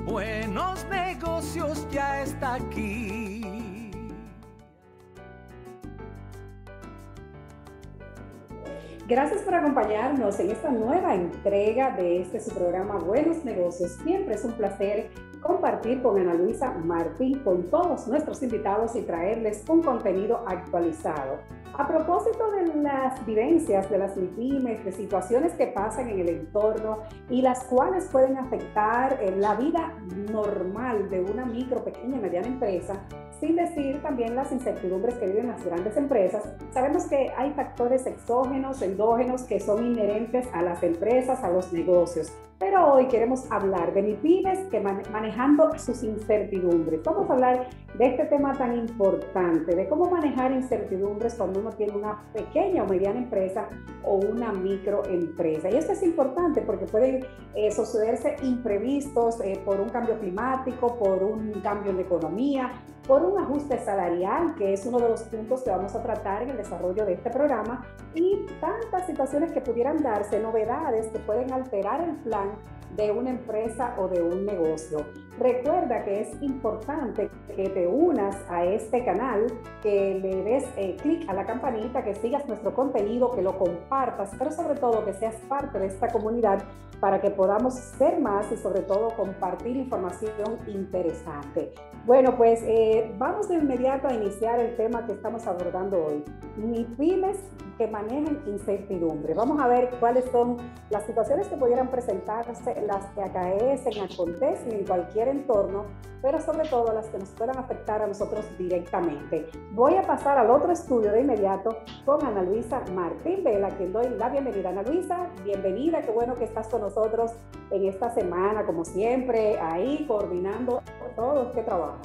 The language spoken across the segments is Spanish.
Buenos Negocios ya está aquí. Gracias por acompañarnos en esta nueva entrega de su programa Buenos Negocios. Siempre es un placer compartir con Ana Luisa Martín, con todos nuestros invitados y traerles un contenido actualizado. A propósito de las vivencias de las MIPYMES, de situaciones que pasan en el entorno y las cuales pueden afectar la vida normal de una micro, pequeña y mediana empresa, sin decir también las incertidumbres que viven las grandes empresas, sabemos que hay factores exógenos, endógenos que son inherentes a las empresas, a los negocios. Pero hoy queremos hablar de MIPYMES que manejando sus incertidumbres. Vamos a hablar de este tema tan importante, de cómo manejar incertidumbres cuando uno tiene una pequeña o mediana empresa o una microempresa. Y esto es importante porque pueden sucederse imprevistos por un cambio climático, por un cambio en la economía, por un ajuste salarial, que es uno de los puntos que vamos a tratar en el desarrollo de este programa, y tantas situaciones que pudieran darse, novedades que pueden alterar el plan de una empresa o de un negocio. Recuerda que es importante que te unas a este canal, que le des clic a la campanita, que sigas nuestro contenido, que lo compartas, pero sobre todo que seas parte de esta comunidad para que podamos ser más y sobre todo compartir información interesante. Bueno, pues vamos de inmediato a iniciar el tema que estamos abordando hoy. MIPYMES que manejan incertidumbre. Vamos a ver cuáles son las situaciones que pudieran presentarse, las que acaecen, acontecen en cualquier entorno, pero sobre todo las que nos puedan afectar a nosotros directamente. Voy a pasar al otro estudio de inmediato con Ana Luisa Martín Vela, a quien doy la bienvenida. Ana Luisa, bienvenida, qué bueno que estás con nosotros en esta semana, como siempre, ahí coordinando todo este trabajo.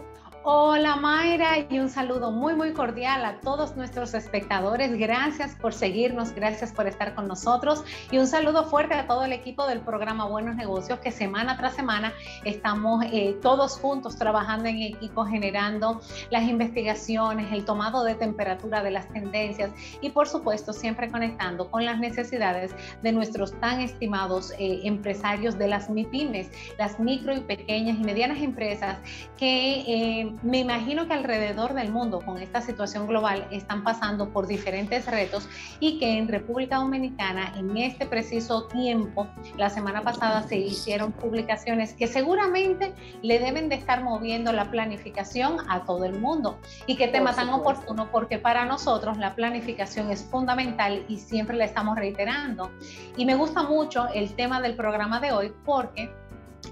Hola Mayra, y un saludo muy cordial a todos nuestros espectadores. Gracias por seguirnos, gracias por estar con nosotros y un saludo fuerte a todo el equipo del programa Buenos Negocios, que semana tras semana estamos todos juntos trabajando en equipo, generando las investigaciones, el tomado de temperatura de las tendencias y por supuesto siempre conectando con las necesidades de nuestros tan estimados empresarios de las MIPYMES, las micro y pequeñas y medianas empresas que me imagino que alrededor del mundo con esta situación global están pasando por diferentes retos y que en República Dominicana en este preciso tiempo, la semana pasada se hicieron publicaciones que seguramente le deben de estar moviendo la planificación a todo el mundo. Y qué tema tan oportuno, porque para nosotros la planificación es fundamental y siempre la estamos reiterando. Y me gusta mucho el tema del programa de hoy porque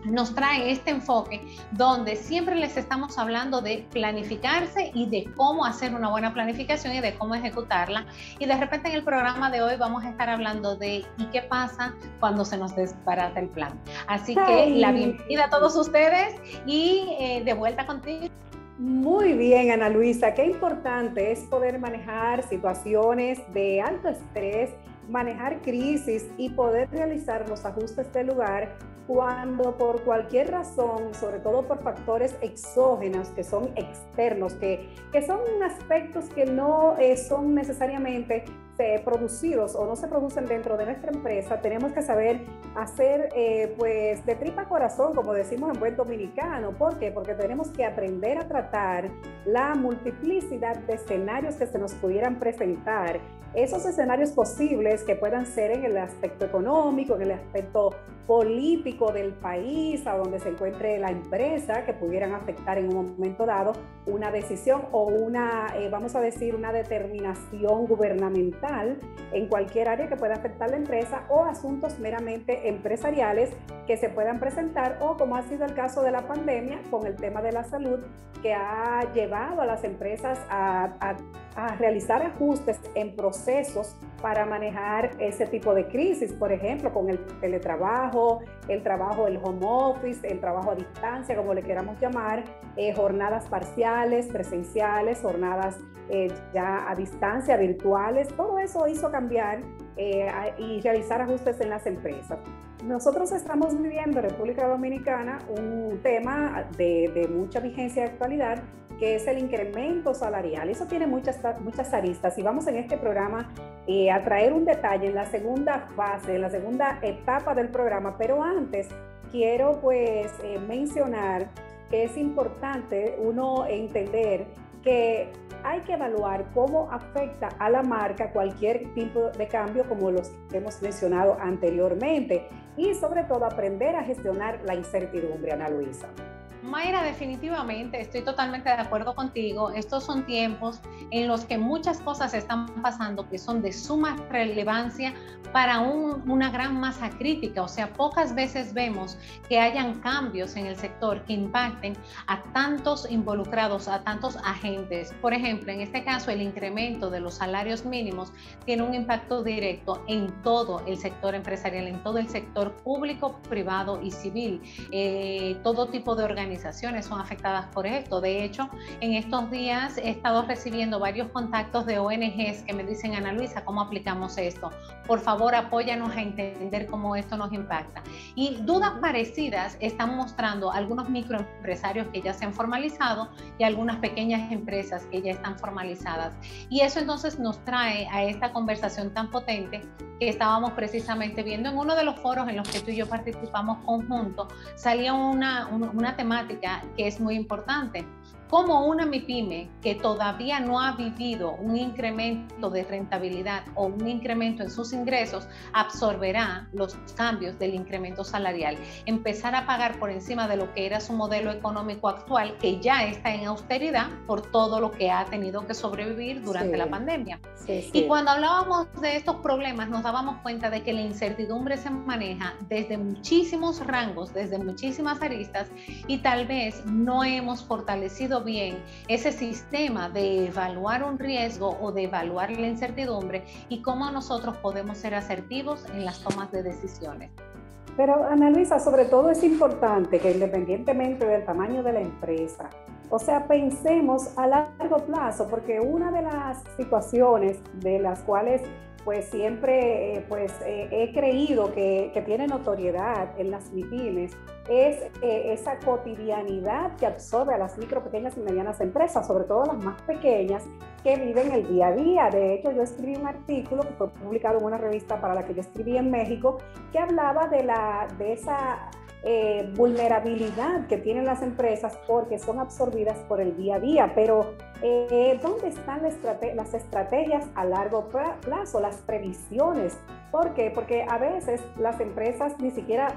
nos trae este enfoque donde siempre les estamos hablando de planificarse y de cómo hacer una buena planificación y de cómo ejecutarla. Y de repente en el programa de hoy vamos a estar hablando de ¿y qué pasa cuando se nos desbarata el plan? Así que la bienvenida a todos ustedes y de vuelta contigo. Muy bien, Ana Luisa, qué importante es poder manejar situaciones de alto estrés, manejar crisis y poder realizar los ajustes del lugar cuando por cualquier razón, sobre todo por factores exógenos que son externos, que son aspectos que no son necesariamente producidos o no se producen dentro de nuestra empresa, tenemos que saber hacer pues de tripa corazón, como decimos en buen dominicano. ¿Por qué? Porque tenemos que aprender a tratar la multiplicidad de escenarios que se nos pudieran presentar, esos escenarios posibles que puedan ser en el aspecto económico, en el aspecto político del país, a donde se encuentre la empresa, que pudieran afectar en un momento dado una decisión o una, vamos a decir, una determinación gubernamental en cualquier área que pueda afectar la empresa, o asuntos meramente empresariales que se puedan presentar, o como ha sido el caso de la pandemia con el tema de la salud, que ha llevado a las empresas a realizar ajustes en procesos para manejar ese tipo de crisis, por ejemplo, con el teletrabajo, el home office, el trabajo a distancia, como le queramos llamar, jornadas parciales, presenciales, jornadas ya a distancia, virtuales. Todo eso hizo cambiar y realizar ajustes en las empresas. Nosotros estamos viviendo en República Dominicana un tema de mucha vigencia de actualidad, que es el incremento salarial. Eso tiene muchas aristas y vamos en este programa a traer un detalle en la segunda fase, en la segunda etapa del programa, pero antes quiero pues mencionar que es importante uno entender que hay que evaluar cómo afecta a la marca cualquier tipo de cambio como los que hemos mencionado anteriormente y sobre todo aprender a gestionar la incertidumbre, Ana Luisa. Mayra, definitivamente, estoy totalmente de acuerdo contigo. Estos son tiempos en los que muchas cosas están pasando que son de suma relevancia para una gran masa crítica. O sea, pocas veces vemos que hayan cambios en el sector que impacten a tantos involucrados, a tantos agentes. Por ejemplo, en este caso, el incremento de los salarios mínimos tiene un impacto directo en todo el sector empresarial, en todo el sector público, privado y civil. Todo tipo de organizaciones son afectadas por esto. De hecho, en estos días he estado recibiendo varios contactos de ONGs que me dicen: Ana Luisa, ¿cómo aplicamos esto? Por favor, apóyanos a entender cómo esto nos impacta. Y dudas parecidas están mostrando algunos microempresarios que ya se han formalizado y algunas pequeñas empresas que ya están formalizadas. Y eso entonces nos trae a esta conversación tan potente que estábamos precisamente viendo en uno de los foros en los que tú y yo participamos conjunto. Salía una temática que es muy importante. ¿Cómo una MIPYME que todavía no ha vivido un incremento de rentabilidad o un incremento en sus ingresos absorberá los cambios del incremento salarial? Empezar a pagar por encima de lo que era su modelo económico actual, que ya está en austeridad por todo lo que ha tenido que sobrevivir durante la pandemia. Y cuando hablábamos de estos problemas nos dábamos cuenta de que la incertidumbre se maneja desde muchísimos rangos, desde muchísimas aristas, y tal vez no hemos fortalecido bien ese sistema de evaluar un riesgo o de evaluar la incertidumbre y cómo nosotros podemos ser asertivos en las tomas de decisiones. Pero Ana Luisa, sobre todo es importante que independientemente del tamaño de la empresa, o sea, pensemos a largo plazo, porque una de las situaciones de las cuales pues siempre he creído que tiene notoriedad en las MIPYMES es esa cotidianidad que absorbe a las micro, pequeñas y medianas empresas, sobre todo las más pequeñas, que viven el día a día. De hecho, yo escribí un artículo que fue publicado en una revista para la que yo escribí en México, que hablaba de esa vulnerabilidad que tienen las empresas porque son absorbidas por el día a día. Pero ¿dónde están las estrategias a largo plazo, las previsiones? ¿Por qué? Porque a veces las empresas ni siquiera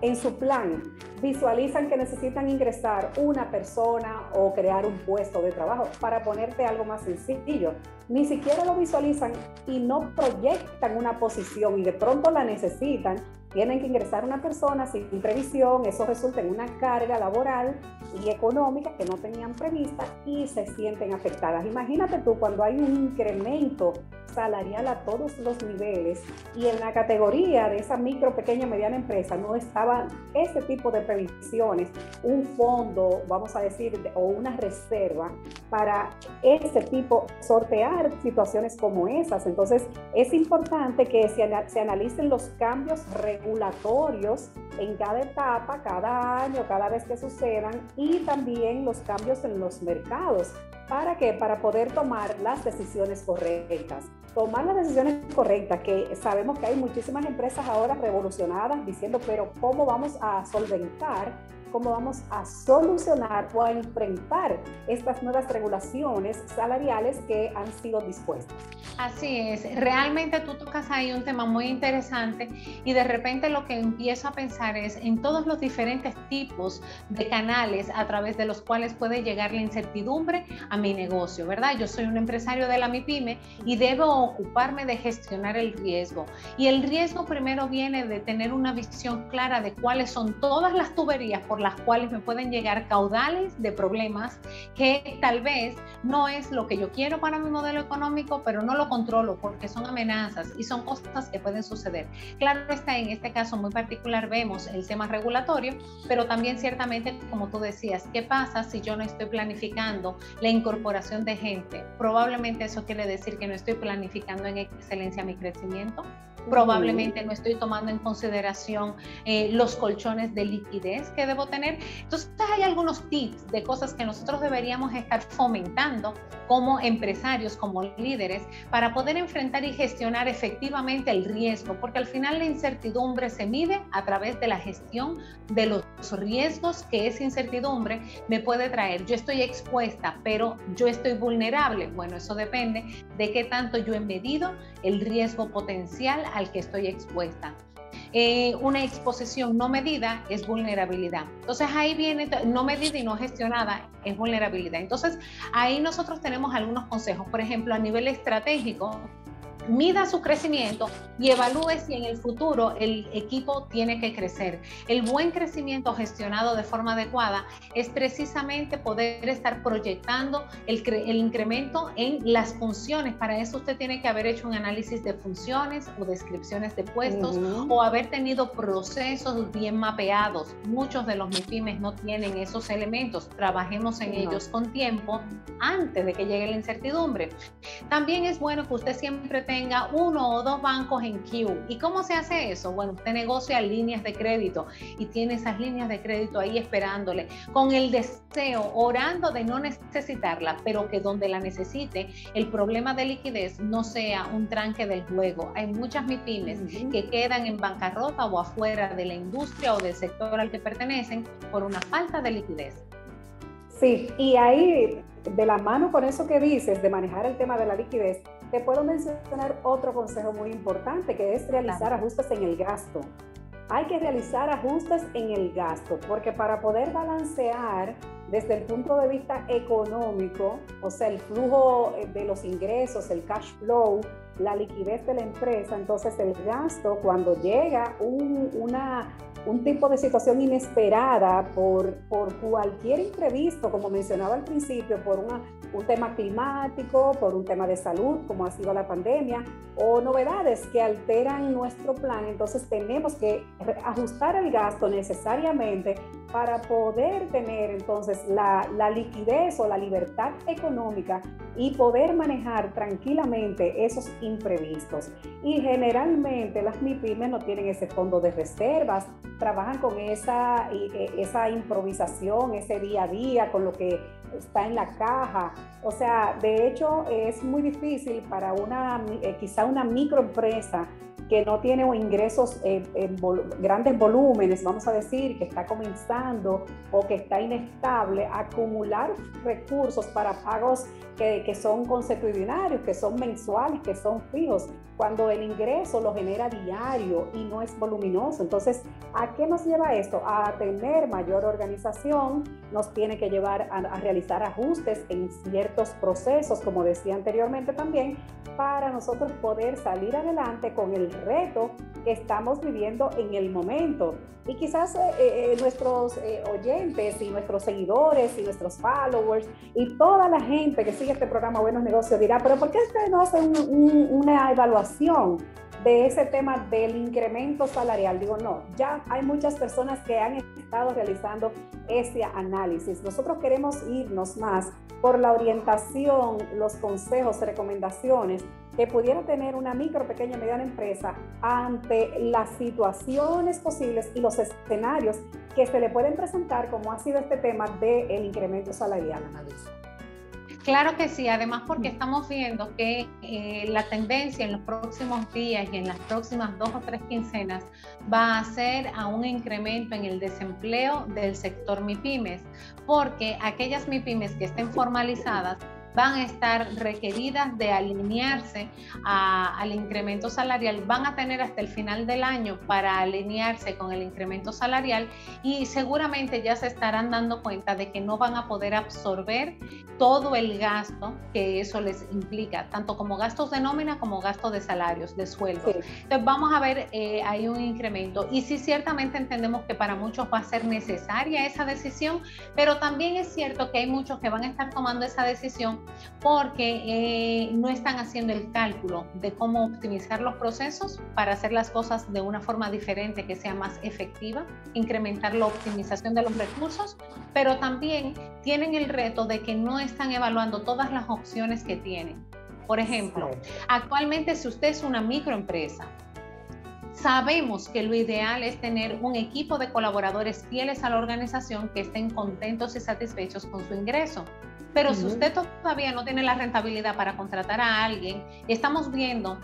en su plan visualizan que necesitan ingresar una persona o crear un puesto de trabajo. Para ponerte algo más sencillo, ni siquiera lo visualizan y no proyectan una posición y de pronto la necesitan. Tienen que ingresar una persona sin previsión, eso resulta en una carga laboral y económica que no tenían prevista y se sienten afectadas. Imagínate tú cuando hay un incremento salarial a todos los niveles y en la categoría de esa micro, pequeña, mediana empresa no estaba ese tipo de previsiones, un fondo, vamos a decir, o una reserva para ese tipo, sortear situaciones como esas. Entonces es importante que se analicen los cambios regulatorios en cada etapa, cada año, cada vez que sucedan, y también los cambios en los mercados. ¿Para qué? Para poder tomar las decisiones correctas. Tomar las decisiones correctas, que sabemos que hay muchísimas empresas ahora revolucionadas diciendo, pero ¿cómo vamos a solventar? ¿Cómo vamos a solucionar o a enfrentar estas nuevas regulaciones salariales que han sido dispuestas? Así es, realmente tú tocas ahí un tema muy interesante y de repente lo que empiezo a pensar es en todos los diferentes tipos de canales a través de los cuales puede llegar la incertidumbre a mi negocio, ¿verdad? Yo soy un empresario de la MIPYME y debo ocuparme de gestionar el riesgo. Y el riesgo primero viene de tener una visión clara de cuáles son todas las tuberías por las cuales me pueden llegar caudales de problemas que tal vez no es lo que yo quiero para mi modelo económico, pero no lo controlo porque son amenazas y son cosas que pueden suceder. Claro está, en este caso muy particular vemos el tema regulatorio, pero también ciertamente, como tú decías, ¿qué pasa si yo no estoy planificando la incorporación de gente? Probablemente eso quiere decir que no estoy planificando en excelencia mi crecimiento. Probablemente no estoy tomando en consideración los colchones de liquidez que debo puedo tener. Entonces hay algunos tips de cosas que nosotros deberíamos estar fomentando como empresarios, como líderes, para poder enfrentar y gestionar efectivamente el riesgo, porque al final la incertidumbre se mide a través de la gestión de los riesgos que esa incertidumbre me puede traer. Yo estoy expuesta, pero yo estoy vulnerable. Bueno, eso depende de qué tanto yo he medido el riesgo potencial al que estoy expuesta. Una exposición no medida es vulnerabilidad. Entonces ahí viene, no medida y no gestionada es vulnerabilidad. Entonces ahí nosotros tenemos algunos consejos. Por ejemplo, a nivel estratégico, mida su crecimiento y evalúe si en el futuro el equipo tiene que crecer. El buen crecimiento gestionado de forma adecuada es precisamente poder estar proyectando el incremento en las funciones. Para eso usted tiene que haber hecho un análisis de funciones o descripciones de puestos o haber tenido procesos bien mapeados. Muchos de los MIPYMES no tienen esos elementos. Trabajemos en ellos con tiempo antes de que llegue la incertidumbre. También es bueno que usted siempre tenga 1 o 2 bancos en queue. ¿Y cómo se hace eso? Bueno, usted negocia líneas de crédito y tiene esas líneas de crédito ahí esperándole, con el deseo, orando de no necesitarla, pero que donde la necesite, el problema de liquidez no sea un tranque del juego. Hay muchas MIPYMES que quedan en bancarrota o afuera de la industria o del sector al que pertenecen por una falta de liquidez. Sí, y ahí, de la mano con eso que dices, de manejar el tema de la liquidez, te puedo mencionar otro consejo muy importante, que es realizar ajustes en el gasto. Hay que realizar ajustes en el gasto, porque para poder balancear desde el punto de vista económico, o sea, el flujo de los ingresos, el cash flow, la liquidez de la empresa, entonces el gasto, cuando llega un tipo de situación inesperada por cualquier imprevisto, como mencionaba al principio, por un tema climático, por un tema de salud, como ha sido la pandemia, o novedades que alteran nuestro plan, entonces tenemos que ajustar el gasto necesariamente para poder tener entonces la liquidez o la libertad económica y poder manejar tranquilamente esos imprevistos. Y generalmente las MIPYMES no tienen ese fondo de reservas, trabajan con esa improvisación, ese día a día, con lo que está en la caja. O sea, de hecho es muy difícil para quizá una microempresa que no tiene ingresos en grandes volúmenes, vamos a decir, que está comenzando o que está inestable, acumular recursos para pagos que son consuetudinarios, que son mensuales, que son fijos, cuando el ingreso lo genera diario y no es voluminoso. Entonces, ¿a qué nos lleva esto? A tener mayor organización, nos tiene que llevar a realizar ajustes en ciertos procesos, como decía anteriormente también, para nosotros poder salir adelante con el reto que estamos viviendo en el momento. Y quizás nuestros oyentes y nuestros seguidores y nuestros followers y toda la gente que sigue este programa Buenos Negocios dirá, pero ¿por qué ustedes no hacen una evaluación de ese tema del incremento salarial? Digo, no, ya hay muchas personas que han estado realizando ese análisis. Nosotros queremos irnos más por la orientación, los consejos, recomendaciones que pudiera tener una micro, pequeña, mediana empresa ante las situaciones posibles y los escenarios que se le pueden presentar, como ha sido este tema del incremento salarial, Annalisa. Claro que sí, además porque estamos viendo que la tendencia en los próximos días y en las próximas 2 o 3 quincenas va a ser a un incremento en el desempleo del sector MIPYMES, porque aquellas MIPYMES que estén formalizadas van a estar requeridas de alinearse al incremento salarial, van a tener hasta el final del año para alinearse con el incremento salarial y seguramente ya se estarán dando cuenta de que no van a poder absorber todo el gasto que eso les implica, tanto como gastos de nómina como gastos de salarios, de sueldos. Sí. Entonces vamos a ver ahí un incremento y sí, ciertamente entendemos que para muchos va a ser necesaria esa decisión, pero también es cierto que hay muchos que van a estar tomando esa decisión porque no están haciendo el cálculo de cómo optimizar los procesos para hacer las cosas de una forma diferente que sea más efectiva, incrementar la optimización de los recursos, pero también tienen el reto de que no están evaluando todas las opciones que tienen. Por ejemplo, actualmente si usted es una microempresa, Sabemos que lo ideal es tener un equipo de colaboradores fieles a la organización que estén contentos y satisfechos con su ingreso. Pero si usted todavía no tiene la rentabilidad para contratar a alguien, estamos viendo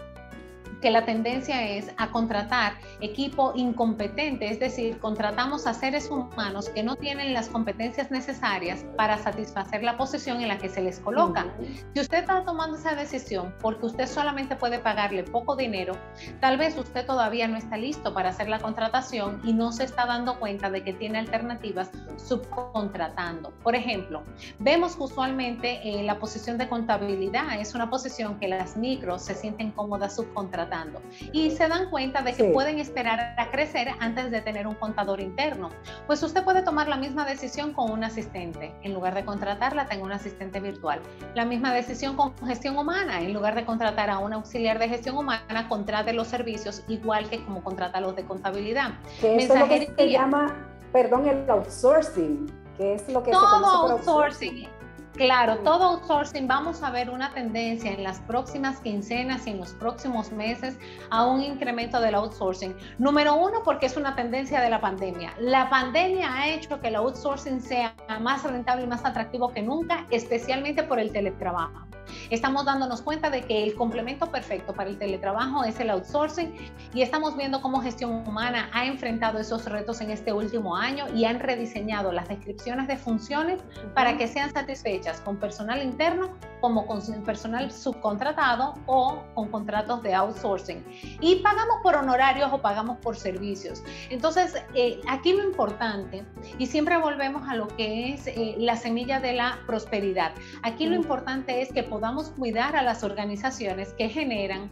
que la tendencia es a contratar equipo incompetente, es decir, contratamos a seres humanos que no tienen las competencias necesarias para satisfacer la posición en la que se les coloca. Si usted está tomando esa decisión porque usted solamente puede pagarle poco dinero, tal vez usted todavía no está listo para hacer la contratación y no se está dando cuenta de que tiene alternativas subcontratando. Por ejemplo, vemos que usualmente la posición de contabilidad es una posición que las micros se sienten cómodas subcontratando y se dan cuenta de que pueden esperar a crecer antes de tener un contador interno. Pues usted puede tomar la misma decisión con un asistente. En lugar de contratarla, tenga un asistente virtual. La misma decisión con gestión humana. En lugar de contratar a un auxiliar de gestión humana, contrate los servicios igual que como contrata los de contabilidad. Que eso es lo que se llama, perdón, el outsourcing, que es lo que todo se conoce por outsourcing. Claro, todo outsourcing, vamos a ver una tendencia en las próximas quincenas y en los próximos meses a un incremento del outsourcing. Número uno, porque es una tendencia de la pandemia. La pandemia ha hecho que el outsourcing sea más rentable y más atractivo que nunca, especialmente por el teletrabajo. Estamos dándonos cuenta de que el complemento perfecto para el teletrabajo es el outsourcing y estamos viendo cómo gestión humana ha enfrentado esos retos en este último año y han rediseñado las descripciones de funciones para que sean satisfechas con personal interno como con personal subcontratado o con contratos de outsourcing. Y pagamos por honorarios o pagamos por servicios. Entonces, aquí lo importante, y siempre volvemos a lo que es la semilla de la prosperidad. Aquí lo importante es que podamos cuidar a las organizaciones que generan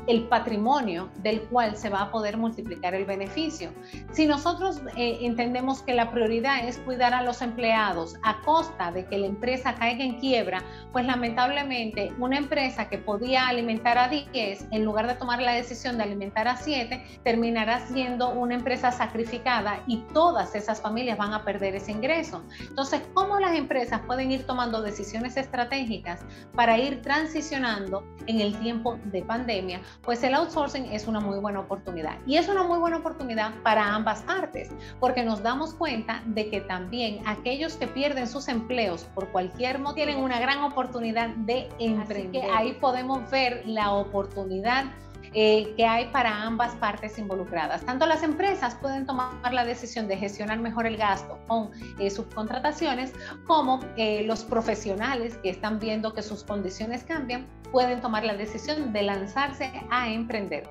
el patrimonio del cual se va a poder multiplicar el beneficio. Si nosotros entendemos que la prioridad es cuidar a los empleados a costa de que la empresa caiga en quiebra, pues lamentablemente una empresa que podía alimentar a 10, en lugar de tomar la decisión de alimentar a 7, terminará siendo una empresa sacrificada y todas esas familias van a perder ese ingreso. Entonces, ¿cómo las empresas pueden ir tomando decisiones estratégicas para ir transicionando en el tiempo de pandemia? Pues el outsourcing es una muy buena oportunidad y es una muy buena oportunidad para ambas partes, porque nos damos cuenta de que también aquellos que pierden sus empleos por cualquier motivo tienen una gran oportunidad de emprender. Así que ahí podemos ver la oportunidad que hay para ambas partes involucradas. Tanto las empresas pueden tomar la decisión de gestionar mejor el gasto con subcontrataciones, como los profesionales que están viendo que sus condiciones cambian, pueden tomar la decisión de lanzarse a emprender.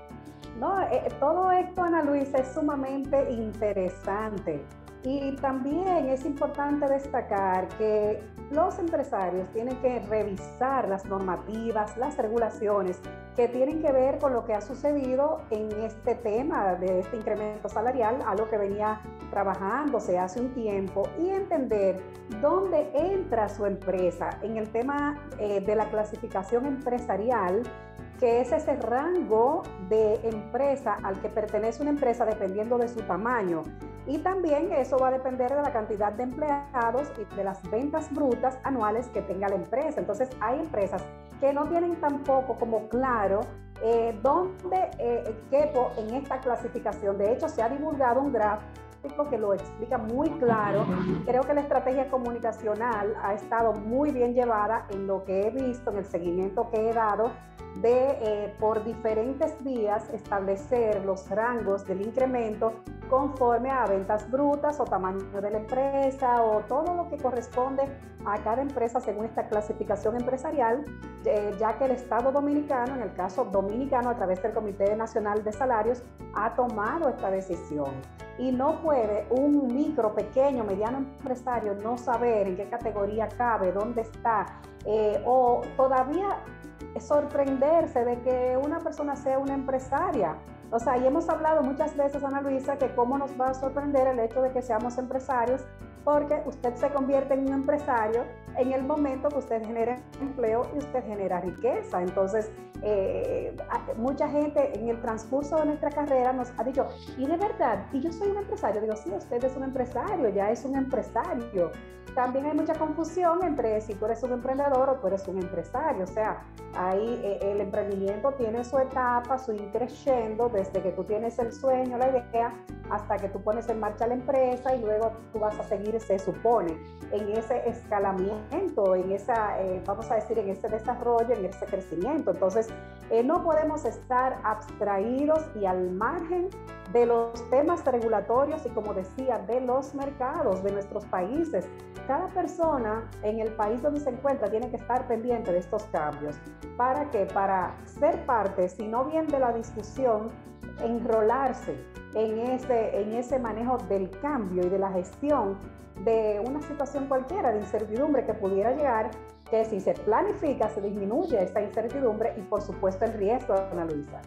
No, todo esto, Ana Luisa, es sumamente interesante. Y también es importante destacar que los empresarios tienen que revisar las normativas, las regulaciones que tienen que ver con lo que ha sucedido en este tema de este incremento salarial, algo que venía trabajándose hace un tiempo, y entender dónde entra su empresa en el tema de la clasificación empresarial, que es ese rango de empresa al que pertenece una empresa dependiendo de su tamaño. Y también eso va a depender de la cantidad de empleados y de las ventas brutas anuales que tenga la empresa. Entonces, hay empresas que no tienen tampoco como claro dónde quepo en esta clasificación. De hecho, se ha divulgado un gráfico que lo explica muy claro. Creo que la estrategia comunicacional ha estado muy bien llevada en lo que he visto, en el seguimiento que he dado, de por diferentes vías establecer los rangos del incremento conforme a ventas brutas o tamaño de la empresa o todo lo que corresponde a cada empresa según esta clasificación empresarial, ya que el Estado Dominicano, en el caso dominicano, a través del Comité Nacional de Salarios, ha tomado esta decisión. Y no puede un micro, pequeño, mediano empresario no saber en qué categoría cabe, dónde está, o todavía sorprenderse de que una persona sea una empresaria. O sea, y hemos hablado muchas veces, Ana Luisa, que cómo nos va a sorprender el hecho de que seamos empresarios, porque usted se convierte en un empresario en el momento que usted genera empleo y usted genera riqueza. Entonces, mucha gente en el transcurso de nuestra carrera nos ha dicho, ¿y de verdad? ¿Y yo soy un empresario? Digo, sí, usted es un empresario, ya es un empresario. También hay mucha confusión entre si tú eres un emprendedor emprendedor o tú eres un empresario. O sea, ahí el emprendimiento tiene su etapa, su ir creciendo desde que tú tienes el sueño, la idea, hasta que tú pones en marcha la empresa y luego tú vas a seguir, se supone, en ese escalamiento, en esa, vamos a decir, en ese desarrollo, en ese crecimiento. Entonces, no podemos estar abstraídos y al margen de los temas regulatorios y, como decía, de los mercados de nuestros países. Cada persona en el país donde se encuentra tiene que estar pendiente de estos cambios. ¿Para qué? Para ser parte, si no bien de la discusión, enrolarse en ese manejo del cambio y de la gestión de una situación cualquiera de incertidumbre que pudiera llegar, que si se planifica se disminuye esa incertidumbre y por supuesto el riesgo, Ana Luisa.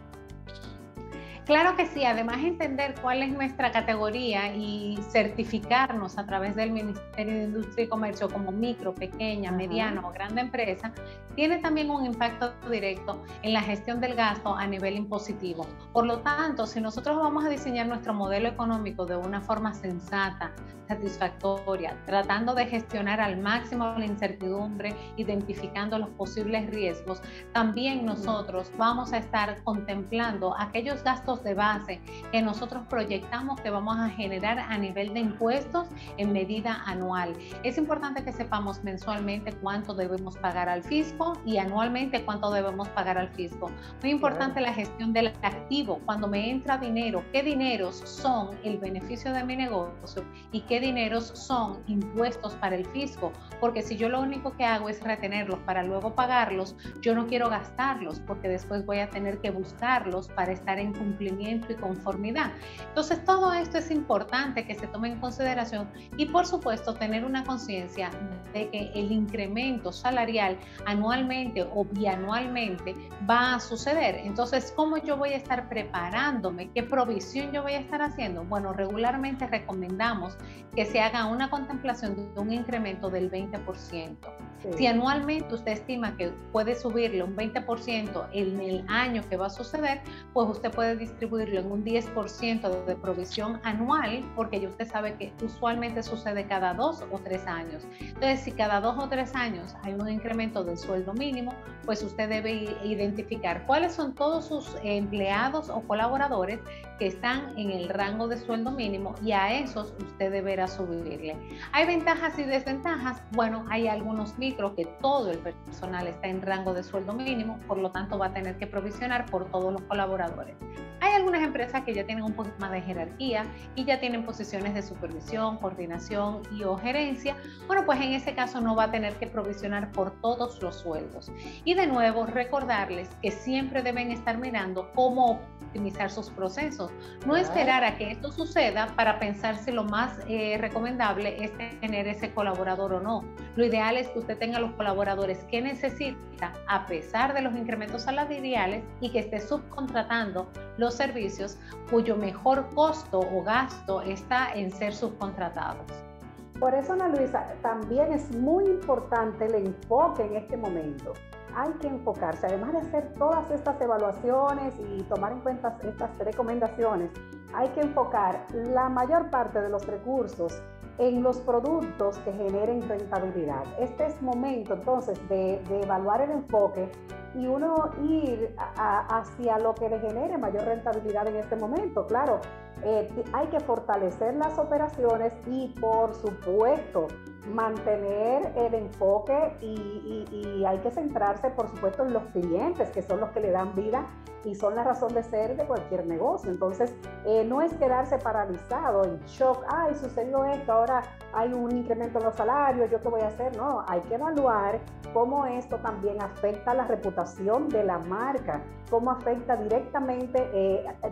Claro que sí, además entender cuál es nuestra categoría y certificarnos a través del Ministerio de Industria y Comercio como micro, pequeña, mediana o grande empresa, tiene también un impacto directo en la gestión del gasto a nivel impositivo. Por lo tanto, si nosotros vamos a diseñar nuestro modelo económico de una forma sensata, satisfactoria, tratando de gestionar al máximo la incertidumbre, identificando los posibles riesgos, también nosotros vamos a estar contemplando aquellos gastos de base que nosotros proyectamos que vamos a generar a nivel de impuestos en medida anual. Es importante que sepamos mensualmente cuánto debemos pagar al fisco y anualmente cuánto debemos pagar al fisco. Muy importante la gestión del activo. Cuando me entra dinero, ¿qué dineros son el beneficio de mi negocio y qué dineros son impuestos para el fisco? Porque si yo lo único que hago es retenerlos para luego pagarlos, yo no quiero gastarlos porque después voy a tener que buscarlos para estar en cumplimiento y conformidad. Entonces, todo esto es importante que se tome en consideración y, por supuesto, tener una conciencia de que el incremento salarial anualmente o bianualmente va a suceder. Entonces, ¿cómo yo voy a estar preparándome? ¿Qué provisión yo voy a estar haciendo? Bueno, regularmente recomendamos que se haga una contemplación de un incremento del 20%. Sí. Si anualmente usted estima que puede subirle un 20% en el año que va a suceder, pues usted puede distribuirlo en un 10% de provisión anual, porque ya usted sabe que usualmente sucede cada 2 o 3 años. Entonces, si cada 2 o 3 años hay un incremento del sueldo mínimo, pues usted debe identificar cuáles son todos sus empleados o colaboradores que están en el rango de sueldo mínimo y a esos usted deberá subirle. ¿Hay ventajas y desventajas? Bueno, hay algunos micros que todo el personal está en rango de sueldo mínimo, por lo tanto va a tener que provisionar por todos los colaboradores. Hay algunas empresas que ya tienen un poco más de jerarquía y ya tienen posiciones de supervisión, coordinación y o gerencia. Bueno, pues en ese caso no va a tener que provisionar por todos los sueldos. Y de nuevo, recordarles que siempre deben estar mirando cómo optimizar sus procesos. No esperar a que esto suceda para pensar si lo más recomendable es tener ese colaborador o no. Lo ideal es que usted tenga los colaboradores que necesita a pesar de los incrementos salariales y que esté subcontratando los servicios cuyo mejor costo o gasto está en ser subcontratados. Por eso, Ana Luisa, también es muy importante el enfoque en este momento. Hay que enfocarse, además de hacer todas estas evaluaciones y tomar en cuenta estas recomendaciones, hay que enfocar la mayor parte de los recursos en los productos que generen rentabilidad. Este es momento entonces de evaluar el enfoque y uno ir hacia lo que le genere mayor rentabilidad en este momento. Claro, hay que fortalecer las operaciones y, por supuesto, mantener el enfoque y hay que centrarse, por supuesto, en los clientes, que son los que le dan vida y son la razón de ser de cualquier negocio. Entonces, no es quedarse paralizado, en shock, ay, sucedió esto, ahora hay un incremento en los salarios, ¿yo qué voy a hacer? No, hay que evaluar cómo esto también afecta la reputación de la marca, cómo afecta directamente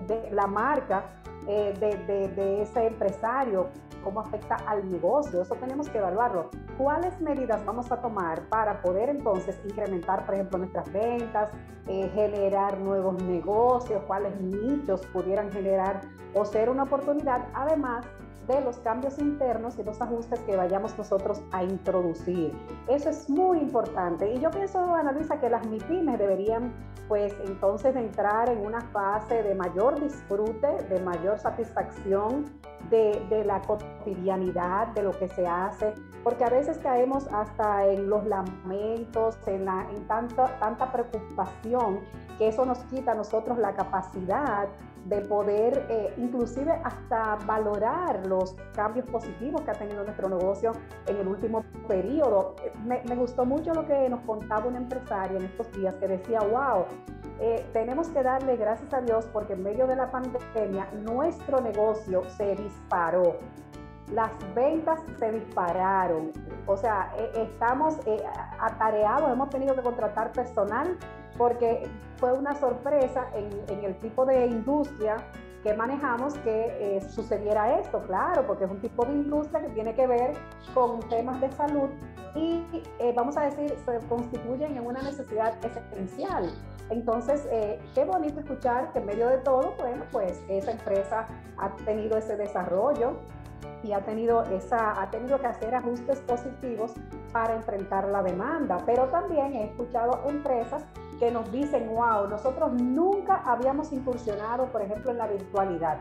de la marca de ese empresario, cómo afecta al negocio. Eso tenemos que evaluarlo. ¿Cuáles medidas vamos a tomar para poder entonces incrementar, por ejemplo, nuestras ventas, generar nuevos negocios? ¿Cuáles nichos pudieran generar o ser una oportunidad? Además de los cambios internos y los ajustes que vayamos nosotros a introducir. Eso es muy importante. Y yo pienso, Ana Luisa, que las MIPYMES deberían, pues, entonces entrar en una fase de mayor disfrute, de mayor satisfacción de la cotidianidad, de lo que se hace, porque a veces caemos hasta en los lamentos, en tanta preocupación, que eso nos quita a nosotros la capacidad de poder inclusive hasta valorar los cambios positivos que ha tenido nuestro negocio en el último periodo. Me gustó mucho lo que nos contaba una empresaria en estos días, que decía, wow, tenemos que darle gracias a Dios porque en medio de la pandemia nuestro negocio se disparó. Las ventas se dispararon, o sea, estamos atareados, hemos tenido que contratar personal porque fue una sorpresa en el tipo de industria que manejamos que sucediera esto, claro, porque es un tipo de industria que tiene que ver con temas de salud y vamos a decir, se constituyen en una necesidad esencial. Entonces, qué bonito escuchar que en medio de todo, bueno, pues esa empresa ha tenido ese desarrollo y ha tenido que hacer ajustes positivos para enfrentar la demanda. Pero también he escuchado empresas que nos dicen, wow, nosotros nunca habíamos incursionado, por ejemplo, en la virtualidad.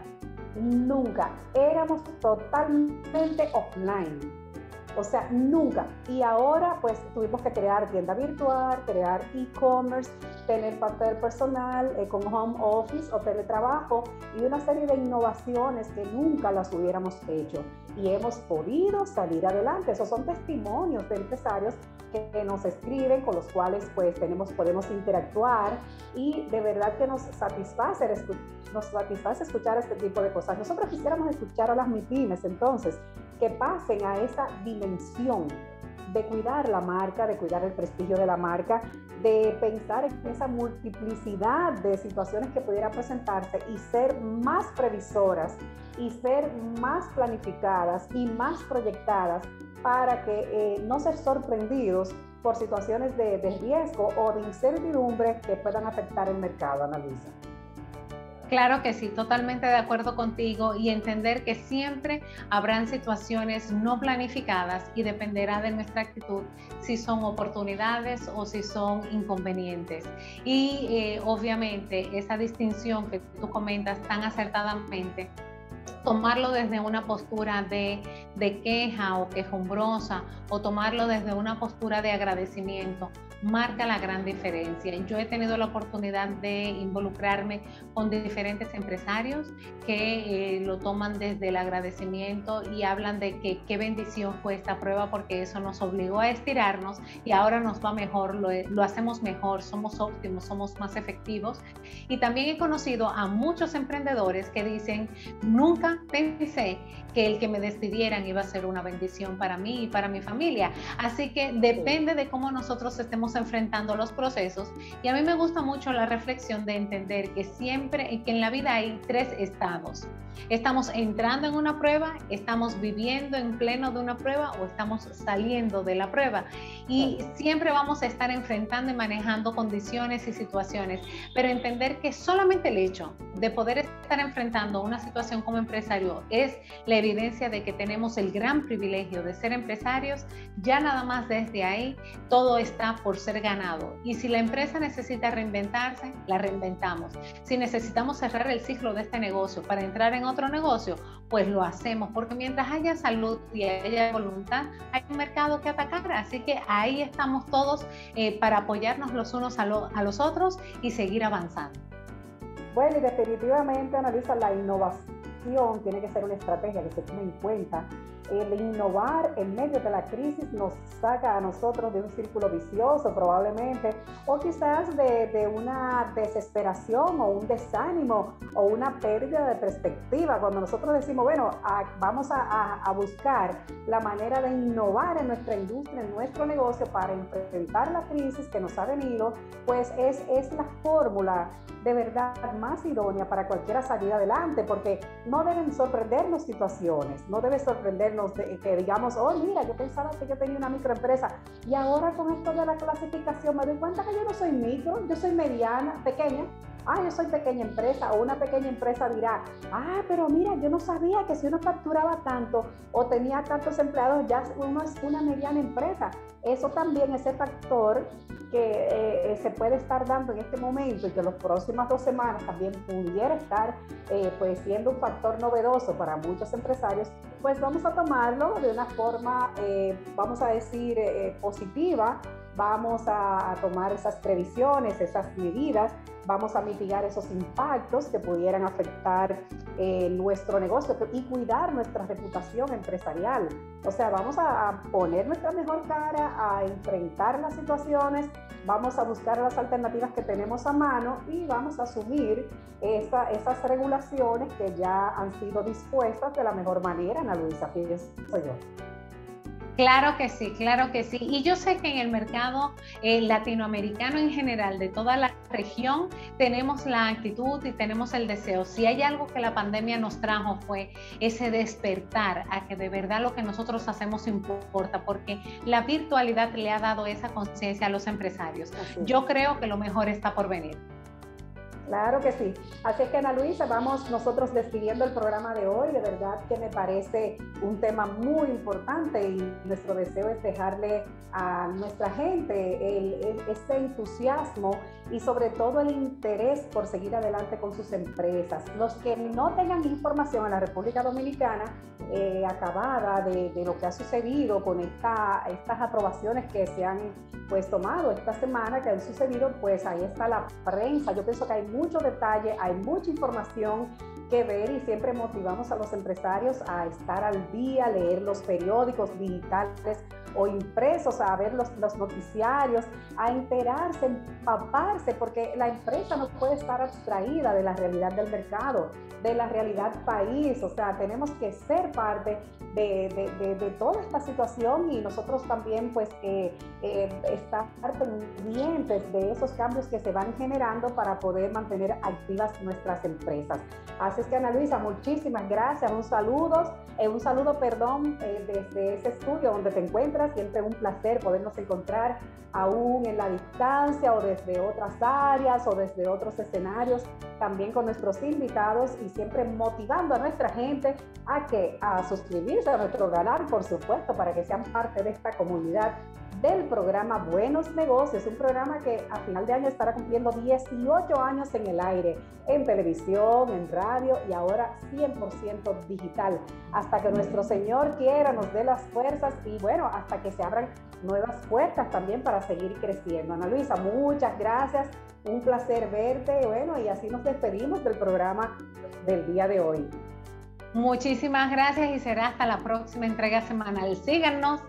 Nunca. Éramos totalmente offline. O sea, nunca. Y ahora pues tuvimos que crear tienda virtual, crear e-commerce, tener papel personal con home office o teletrabajo y una serie de innovaciones que nunca las hubiéramos hecho. Y hemos podido salir adelante. Esos son testimonios de empresarios que nos escriben, con los cuales pues podemos interactuar y de verdad que nos satisface escuchar este tipo de cosas. Nosotros quisiéramos escuchar a las MIPYMES entonces, que pasen a esa dimensión de cuidar la marca, de cuidar el prestigio de la marca, de pensar en esa multiplicidad de situaciones que pudiera presentarse y ser más previsoras y ser más planificadas y más proyectadas para que no ser sorprendidos por situaciones de riesgo o de incertidumbre que puedan afectar el mercado, Ana Luisa. Claro que sí, totalmente de acuerdo contigo y entender que siempre habrán situaciones no planificadas y dependerá de nuestra actitud si son oportunidades o si son inconvenientes. Y obviamente esa distinción que tú comentas tan acertadamente, tomarlo desde una postura de queja o quejumbrosa o tomarlo desde una postura de agradecimiento marca la gran diferencia. Yo he tenido la oportunidad de involucrarme con diferentes empresarios que lo toman desde el agradecimiento y hablan de que qué bendición fue esta prueba porque eso nos obligó a estirarnos y ahora nos va mejor, lo hacemos mejor, somos óptimos, somos más efectivos. Y también he conocido a muchos emprendedores que dicen, nunca pensé que el que me despidieran iba a ser una bendición para mí y para mi familia. Así que depende de cómo nosotros estemos enfrentando los procesos. Y a mí me gusta mucho la reflexión de entender que siempre, que en la vida hay tres estados. Estamos entrando en una prueba, estamos viviendo en pleno de una prueba o estamos saliendo de la prueba. Y siempre vamos a estar enfrentando y manejando condiciones y situaciones, pero entender que solamente el hecho de poder estar enfrentando una situación como empresario es la evidencia de que tenemos el gran privilegio de ser empresarios. Ya nada más desde ahí todo está por ser ganado. Y si la empresa necesita reinventarse, la reinventamos. Si necesitamos cerrar el ciclo de este negocio para entrar en otro negocio, pues lo hacemos, porque mientras haya salud y haya voluntad, hay un mercado que atacar. Así que ahí estamos todos para apoyarnos los unos a los otros y seguir avanzando. Bueno, y definitivamente, Ana Luisa, la innovación tiene que ser una estrategia que se tome en cuenta. El innovar en medio de la crisis nos saca a nosotros de un círculo vicioso probablemente, o quizás de una desesperación o un desánimo o una pérdida de perspectiva. Cuando nosotros decimos, bueno, vamos a buscar la manera de innovar en nuestra industria, en nuestro negocio para enfrentar la crisis que nos ha venido, pues es la fórmula de verdad más idónea para cualquiera salir adelante, porque no deben sorprendernos situaciones, no debe sorprendernos que digamos, oh mira, yo pensaba que yo tenía una microempresa y ahora con esto de la clasificación me doy cuenta que yo no soy micro, yo soy mediana, pequeña. yo soy pequeña empresa, o una pequeña empresa dirá, pero mira, yo no sabía que si uno facturaba tanto o tenía tantos empleados, ya uno es una mediana empresa. Eso también, ese factor que se puede estar dando en este momento y que las próximas 2 semanas también pudiera estar pues siendo un factor novedoso para muchos empresarios, pues vamos a tomarlo de una forma, vamos a decir, positiva. Vamos a tomar esas previsiones, esas medidas, vamos a mitigar esos impactos que pudieran afectar nuestro negocio y cuidar nuestra reputación empresarial. O sea, vamos a poner nuestra mejor cara, a enfrentar las situaciones, vamos a buscar las alternativas que tenemos a mano y vamos a asumir esas regulaciones que ya han sido dispuestas de la mejor manera, Ana Luisa, pienso yo. Claro que sí, claro que sí. Y yo sé que en el mercado latinoamericano en general, de toda la región, tenemos la actitud y tenemos el deseo. Si hay algo que la pandemia nos trajo fue ese despertar a que de verdad lo que nosotros hacemos importa, porque la virtualidad le ha dado esa conciencia a los empresarios. Yo creo que lo mejor está por venir. Claro que sí. Así es que, Ana Luisa, vamos nosotros despidiendo el programa de hoy. De verdad que me parece un tema muy importante y nuestro deseo es dejarle a nuestra gente ese entusiasmo y sobre todo el interés por seguir adelante con sus empresas. Los que no tengan información en la República Dominicana acabada de lo que ha sucedido con estas aprobaciones que se han pues tomado esta semana, que han sucedido, pues ahí está la prensa. Yo pienso que hay mucho detalle, hay mucha información que ver y siempre motivamos a los empresarios a estar al día, leer los periódicos digitales o impresos, a ver los noticiarios, a enterarse, empaparse, porque la empresa no puede estar abstraída de la realidad del mercado, de la realidad país. O sea, tenemos que ser parte de toda esta situación y nosotros también pues estar pendientes de esos cambios que se van generando para poder mantener activas nuestras empresas. Así es que, Ana Luisa, muchísimas gracias, un saludo, desde ese estudio donde te encuentras. Siempre un placer podernos encontrar aún en la distancia o desde otras áreas o desde otros escenarios, también con nuestros invitados y siempre motivando a nuestra gente a suscribirse a nuestro canal, por supuesto, para que sean parte de esta comunidad del programa Buenos Negocios, un programa que a final de año estará cumpliendo 18 años en el aire, en televisión, en radio y ahora 100% digital, hasta que nuestro Señor quiera, nos dé las fuerzas y bueno, hasta que se abran nuevas puertas también para seguir creciendo. Ana Luisa, muchas gracias, un placer verte, bueno, y así nos despedimos del programa del día de hoy. Muchísimas gracias y será hasta la próxima entrega semanal. Síganos